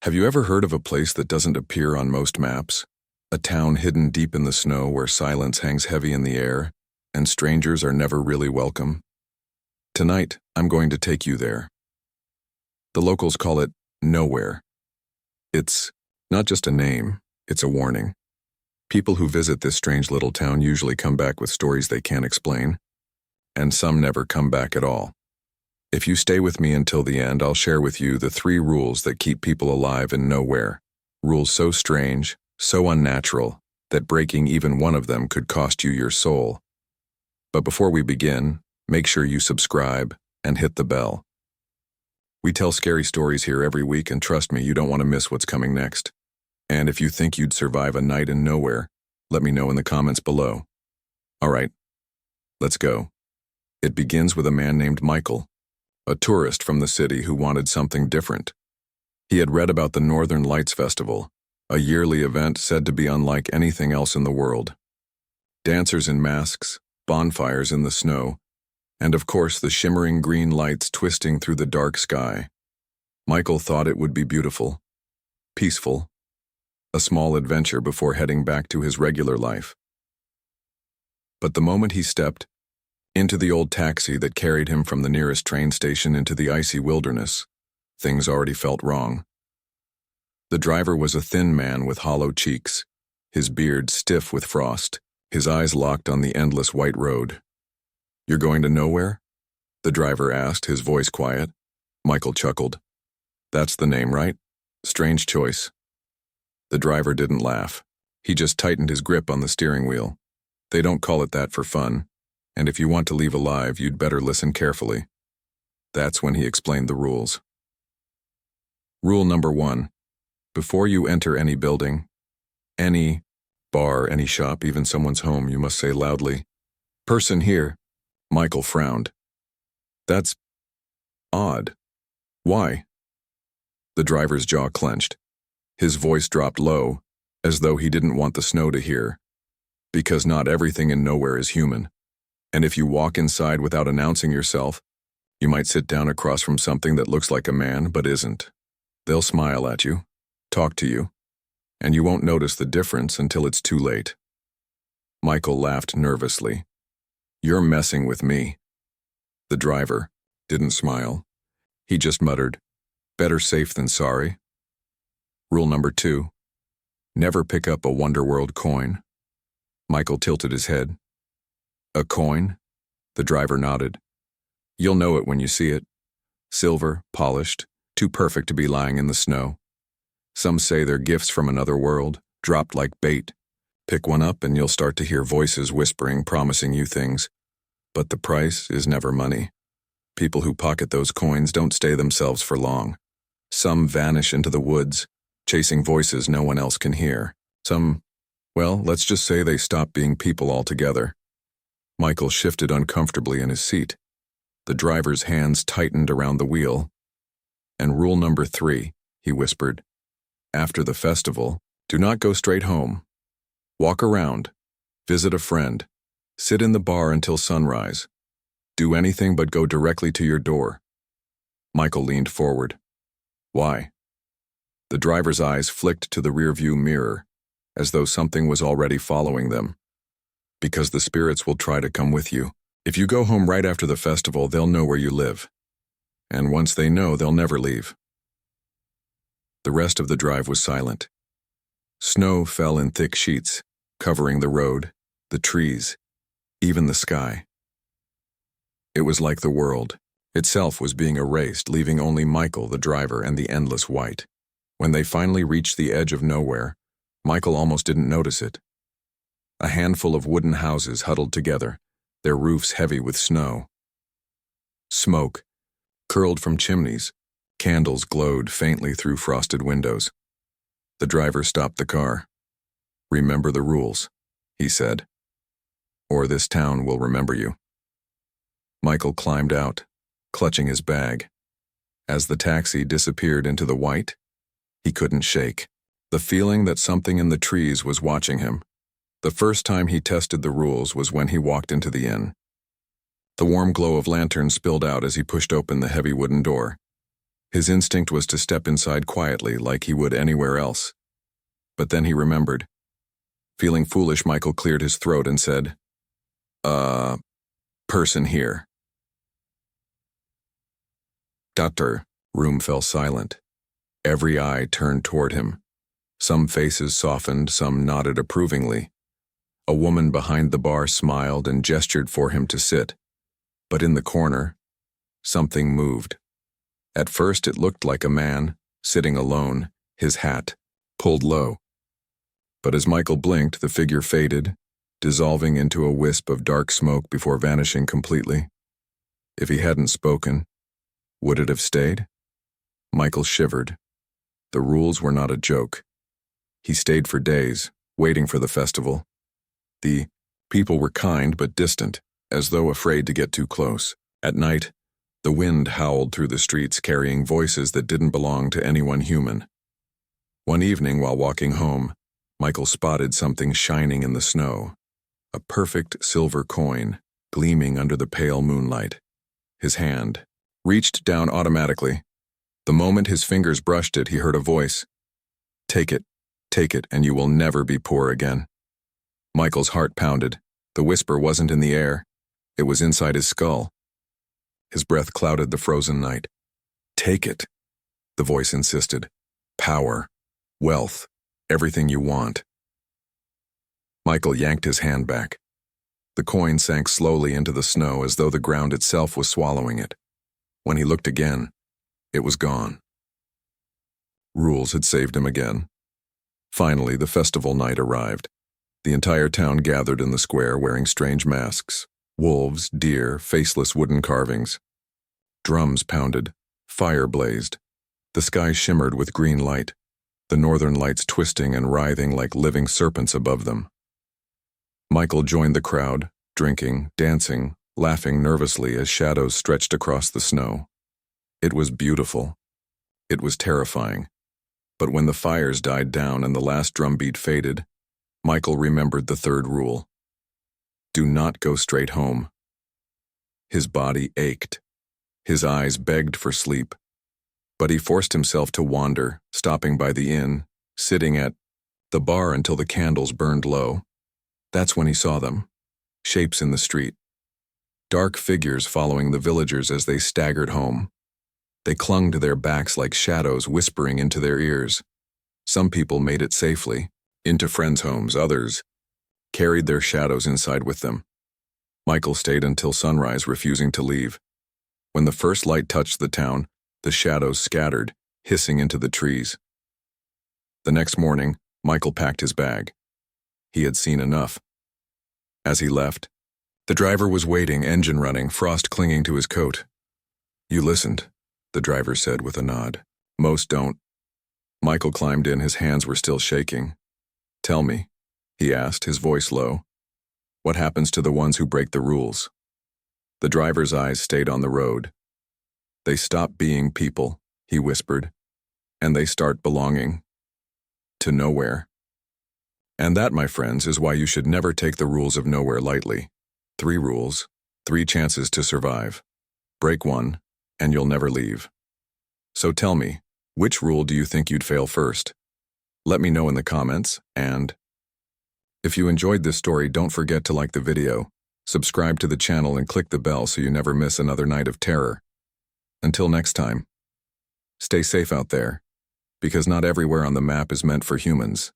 Have you ever heard of a place that doesn't appear on most maps? A town hidden deep in the snow where silence hangs heavy in the air, and strangers are never really welcome? Tonight, I'm going to take you there. The locals call it Nowhere. It's not just a name, it's a warning. People who visit this strange little town usually come back with stories they can't explain, and some never come back at all. If you stay with me until the end, I'll share with you the 3 rules that keep people alive in Nowhere. Rules so strange, so unnatural, that breaking even one of them could cost you your soul. But before we begin, make sure you subscribe and hit the bell. We tell scary stories here every week, and trust me, you don't want to miss what's coming next. And if you think you'd survive a night in Nowhere, let me know in the comments below. All right, let's go. It begins with a man named Michael, a tourist from the city who wanted something different. He had read about the Northern Lights Festival, a yearly event said to be unlike anything else in the world. Dancers in masks, bonfires in the snow, and of course the shimmering green lights twisting through the dark sky. Michael thought it would be beautiful, peaceful, a small adventure before heading back to his regular life. But the moment he stepped into the old taxi that carried him from the nearest train station into the icy wilderness, things already felt wrong. The driver was a thin man with hollow cheeks, his beard stiff with frost, his eyes locked on the endless white road. "You're going to Nowhere?" the driver asked, his voice quiet. Michael chuckled. "That's the name, right? Strange choice." The driver didn't laugh. He just tightened his grip on the steering wheel. "They don't call it that for fun. And if you want to leave alive, you'd better listen carefully." That's when he explained the rules. Rule number 1. Before you enter any building, any bar, any shop, even someone's home, you must say loudly, "Person here." Michael frowned. "That's odd. Why?" The driver's jaw clenched. His voice dropped low, as though he didn't want the snow to hear. "Because not everything in Nowhere is human. And if you walk inside without announcing yourself, you might sit down across from something that looks like a man but isn't. They'll smile at you, talk to you, and you won't notice the difference until it's too late." Michael laughed nervously. "You're messing with me." The driver didn't smile. He just muttered, "Better safe than sorry." Rule number 2. Never pick up a Wonderworld coin. Michael tilted his head. "A coin?" The driver nodded. "You'll know it when you see it. Silver, polished, too perfect to be lying in the snow. Some say they're gifts from another world, dropped like bait. Pick one up and you'll start to hear voices whispering, promising you things. But the price is never money. People who pocket those coins don't stay themselves for long. Some vanish into the woods, chasing voices no one else can hear. Some, well, let's just say they stop being people altogether." Michael shifted uncomfortably in his seat. The driver's hands tightened around the wheel. "And rule number 3, he whispered. After the festival, do not go straight home. Walk around, visit a friend, sit in the bar until sunrise. Do anything but go directly to your door." Michael leaned forward. "Why?" The driver's eyes flicked to the rearview mirror, as though something was already following them. "Because the spirits will try to come with you. If you go home right after the festival, they'll know where you live. And once they know, they'll never leave." The rest of the drive was silent. Snow fell in thick sheets, covering the road, the trees, even the sky. It was like the world itself was being erased, leaving only Michael, the driver, and the endless white. When they finally reached the edge of Nowhere, Michael almost didn't notice it. A handful of wooden houses huddled together, their roofs heavy with snow. Smoke curled from chimneys. Candles glowed faintly through frosted windows. The driver stopped the car. "Remember the rules," he said, "or this town will remember you." Michael climbed out, clutching his bag. As the taxi disappeared into the white, he couldn't shake the feeling that something in the trees was watching him. The first time he tested the rules was when he walked into the inn. The warm glow of lanterns spilled out as he pushed open the heavy wooden door. His instinct was to step inside quietly like he would anywhere else. But then he remembered. Feeling foolish, Michael cleared his throat and said, person here. Doctor. Room fell silent. Every eye turned toward him. Some faces softened, some nodded approvingly. A woman behind the bar smiled and gestured for him to sit. But in the corner, something moved. At first it looked like a man, sitting alone, his hat pulled low. But as Michael blinked, the figure faded, dissolving into a wisp of dark smoke before vanishing completely. If he hadn't spoken, would it have stayed? Michael shivered. The rules were not a joke. He stayed for days, waiting for the festival. The people were kind but distant, as though afraid to get too close. At night, the wind howled through the streets, carrying voices that didn't belong to anyone human. One evening, while walking home, Michael spotted something shining in the snow. A perfect silver coin, gleaming under the pale moonlight. His hand reached down automatically. The moment his fingers brushed it, he heard a voice. Take it, and you will never be poor again." Michael's heart pounded. The whisper wasn't in the air. It was inside his skull. His breath clouded the frozen night. "Take it," the voice insisted. "Power, wealth, everything you want." Michael yanked his hand back. The coin sank slowly into the snow as though the ground itself was swallowing it. When he looked again, it was gone. Rules had saved him again. Finally, the festival night arrived. The entire town gathered in the square wearing strange masks. Wolves, deer, faceless wooden carvings. Drums pounded. Fire blazed. The sky shimmered with green light, the northern lights twisting and writhing like living serpents above them. Michael joined the crowd, drinking, dancing, laughing nervously as shadows stretched across the snow. It was beautiful. It was terrifying. But when the fires died down and the last drumbeat faded, Michael remembered the third rule. Do not go straight home. His body ached. His eyes begged for sleep. But he forced himself to wander, stopping by the inn, sitting at the bar until the candles burned low. That's when he saw them. Shapes in the street. Dark figures following the villagers as they staggered home. They clung to their backs like shadows whispering into their ears. Some people made it safely, into friends' homes. Others carried their shadows inside with them. Michael stayed until sunrise, refusing to leave. When the first light touched the town, the shadows scattered, hissing into the trees. The next morning, Michael packed his bag. He had seen enough. As he left, the driver was waiting, engine running, frost clinging to his coat. "You listened," the driver said with a nod. "Most don't." Michael climbed in, his hands were still shaking. "Tell me," he asked, his voice low. "What happens to the ones who break the rules?" The driver's eyes stayed on the road. "They stop being people," he whispered, "and they start belonging to nowhere. And that, my friends, is why you should never take the rules of nowhere lightly. 3 rules, 3 chances to survive. Break one, and you'll never leave. So tell me, which rule do you think you'd fail first? Let me know in the comments, and if you enjoyed this story, don't forget to like the video, subscribe to the channel, and click the bell so you never miss another night of terror. Until next time, stay safe out there, because not everywhere on the map is meant for humans.